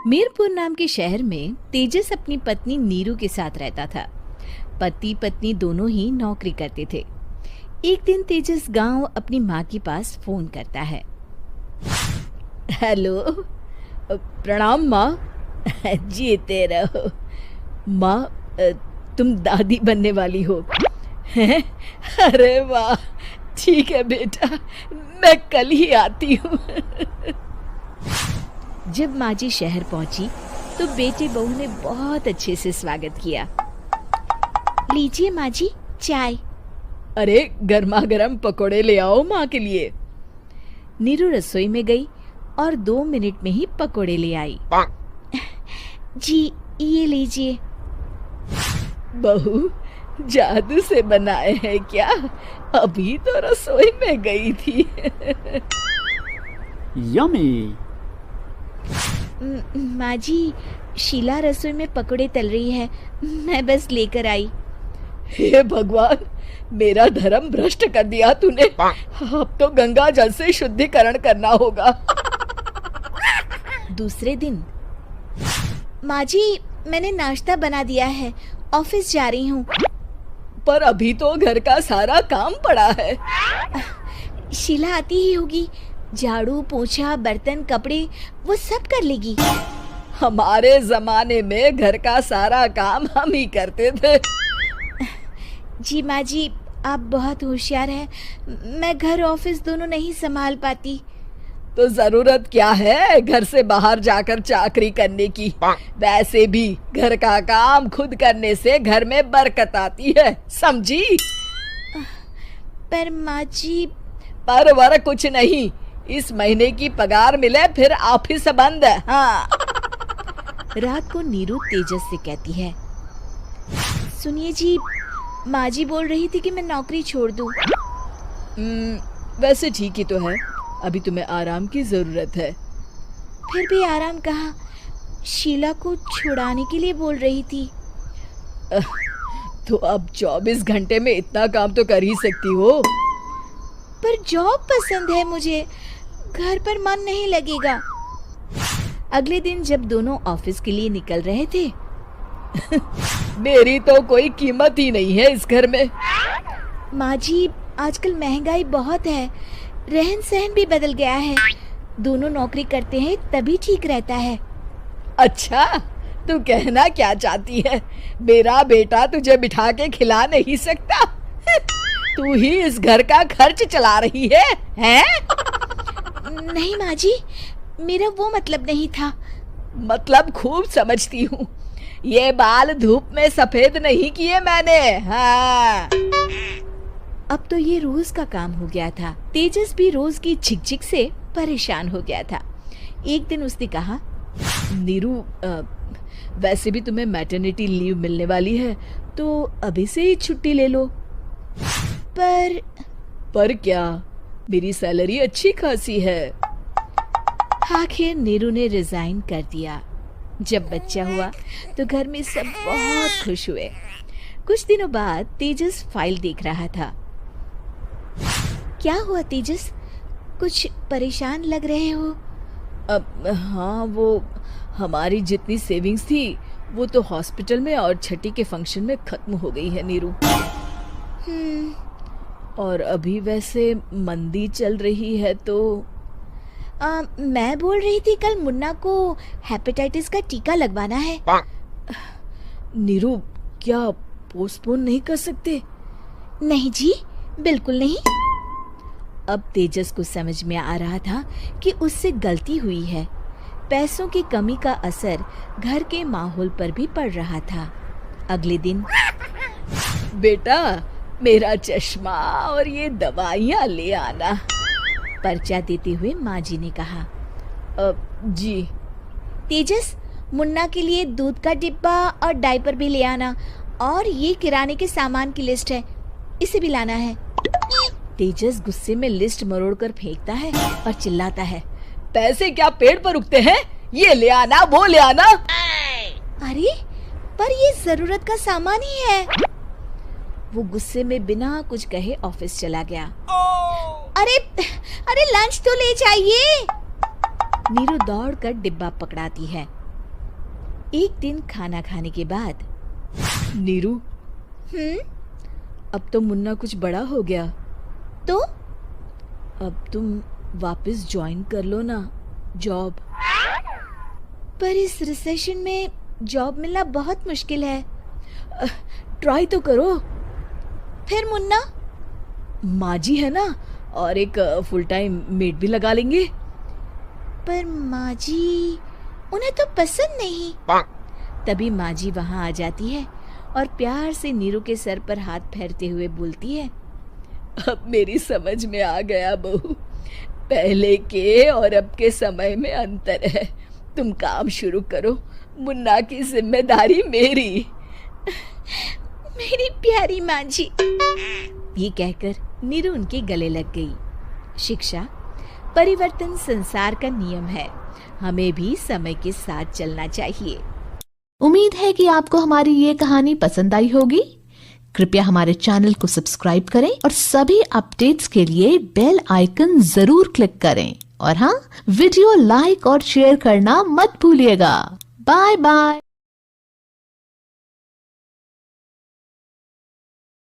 मीरपुर नाम के शहर में तेजस अपनी पत्नी नीरू के साथ रहता था। पति पत्नी दोनों ही नौकरी करते थे। एक दिन तेजस गांव अपनी माँ के पास फोन करता है। हेलो, प्रणाम माँ। जीते रहो माँ, तुम दादी बनने वाली हो हैं? अरे वाह, ठीक है बेटा, मैं कल ही आती हूँ। जब माँ जी शहर पहुंची तो बेटे बहू ने बहुत अच्छे से स्वागत किया। लीजिए माँ जी, चाय। अरे गर्मा गर्म पकोड़े ले आओ माँ के लिए। नीरू रसोई में गई और 2 मिनट में ही पकोड़े ले आई। जी ये लीजिए। बहू जादू से बनाए हैं क्या? अभी तो रसोई में गई थी। यम्मी। माँ जी, शीला रसोई में पकोड़े तल रही है, मैं बस लेकर आई। हे भगवान, मेरा धर्म भ्रष्ट कर दिया तूने। अब तो गंगा जल से शुद्धिकरण करना होगा। दूसरे दिन, माँ जी मैंने नाश्ता बना दिया है, ऑफिस जा रही हूँ। पर अभी तो घर का सारा काम पड़ा है। शीला आती ही होगी, झाड़ू पोछा बर्तन कपड़े वो सब कर लेगी। हमारे जमाने में घर का सारा काम हम ही करते थे। जी माँ जी, आप बहुत होशियार हैं, मैं घर ऑफिस दोनों नहीं संभाल पाती। तो जरूरत क्या है घर से बाहर जाकर चाकरी करने की? वैसे भी घर का काम खुद करने से घर में बरकत आती है, समझी? पर माँ जी। पर वर कुछ नहीं, इस महीने की पगार मिले फिर ऑफिस बंद है। हाँ। रात को नीरू तेजस से कहती है, सुनिए जी, माँ जी बोल रही थी कि मैं नौकरी छोड़ दूं। वैसे ठीक ही तो है, अभी तुम्हें आराम की जरूरत है। फिर भी आराम कहाँ, शीला को छुड़ाने के लिए बोल रही थी। तो अब 24 घंटे में इतना काम तो कर ही सकती हो। पर जॉब पसंद है मुझे, घर पर मन नहीं लगेगा। अगले दिन जब दोनों ऑफिस के लिए निकल रहे थे, मेरी तो कोई कीमत ही नहीं है इस घर में। माँ जी, आजकल महंगाई बहुत है, रहन सहन भी बदल गया है, दोनों नौकरी करते हैं तभी ठीक रहता है। अच्छा, तू कहना क्या चाहती है? मेरा बेटा तुझे बिठा के खिला नहीं सकता? तू ही इस घर का खर्च चला रही है, हैं? नहीं माँ जी, मेरा वो मतलब नहीं था। मतलब खूब समझती हूँ, ये बाल धूप में सफेद नहीं किए मैंने। हाँ। अब तो ये रोज का काम हो गया था। तेजस भी रोज की झिकझिक से परेशान हो गया था। एक दिन उसने कहा, नीरू, वैसे भी तुम्हें मैटरनिटी लीव मिलने वाली है, तो अभी से ही छुट्टी ले लो। पर क्या, मेरी सैलरी अच्छी खासी है। आखिर नीरू ने रिजाइन कर दिया। जब बच्चा हुआ तो घर में सब बहुत खुश हुए। कुछ दिनों बाद तेजस फाइल देख रहा था। क्या हुआ तेजस, कुछ परेशान लग रहे हो? हाँ, वो हमारी जितनी सेविंग्स थी वो तो हॉस्पिटल में और छठी के फंक्शन में खत्म हो गई है नीरू। और अभी वैसे मंदी चल रही है तो मैं बोल रही थी कल मुन्ना को हेपेटाइटिस का टीका लगवाना है। नीरू, क्या पोस्टपोन नहीं कर सकते? नहीं जी, बिल्कुल नहीं। अब तेजस को समझ में आ रहा था कि उससे गलती हुई है। पैसों की कमी का असर घर के माहौल पर भी पड़ रहा था। अगले दिन, बेटा मेरा चश्मा और ये दवाइयाँ ले आना, पर्चा देते हुए माँ जी ने कहा। जी। तेजस, मुन्ना के लिए दूध का डिब्बा और डायपर भी ले आना, और ये किराने के सामान की लिस्ट है, इसे भी लाना है। तेजस गुस्से में लिस्ट मरोड़कर फेंकता है और चिल्लाता है, पैसे क्या पेड़ पर उगते हैं? ये ले आना, वो ले आना। अरे पर ये जरूरत का सामान ही है। वो गुस्से में बिना कुछ कहे ऑफिस चला गया। अरे लंच तो ले जाइए। नीरू दौड़कर डिब्बा पकड़ाती है एक दिन खाना खाने के बाद, नीरू, अब तो मुन्ना कुछ बड़ा हो गया, तो अब तुम वापस ज्वाइन कर लो ना जॉब। पर इस रिसेशन में जॉब मिलना बहुत मुश्किल है। ट्राई तो करो। फिर मुन्ना, माँ जी है ना, और एक फुल टाइम मेड भी लगा लेंगे। पर माँ जी, उन्हें तो पसंद नहीं। तभी माँ जी वहाँ आ जाती है और प्यार से नीरू के सर पर हाथ फेरते हुए बोलती है, अब मेरी समझ में आ गया बहू, पहले के और अब के समय में अंतर है। तुम काम शुरू करो, मुन्ना की जिम्मेदारी मेरी। मेरी प्यारी माँ जी, ये कहकर नीरू उनके गले लग गई। शिक्षा, परिवर्तन संसार का नियम है, हमें भी समय के साथ चलना चाहिए। उम्मीद है कि आपको हमारी ये कहानी पसंद आई होगी। कृपया हमारे चैनल को सब्सक्राइब करें और सभी अपडेट्स के लिए बेल आइकन जरूर क्लिक करें। और हाँ, वीडियो लाइक और शेयर करना मत भूलिएगा। Bye bye.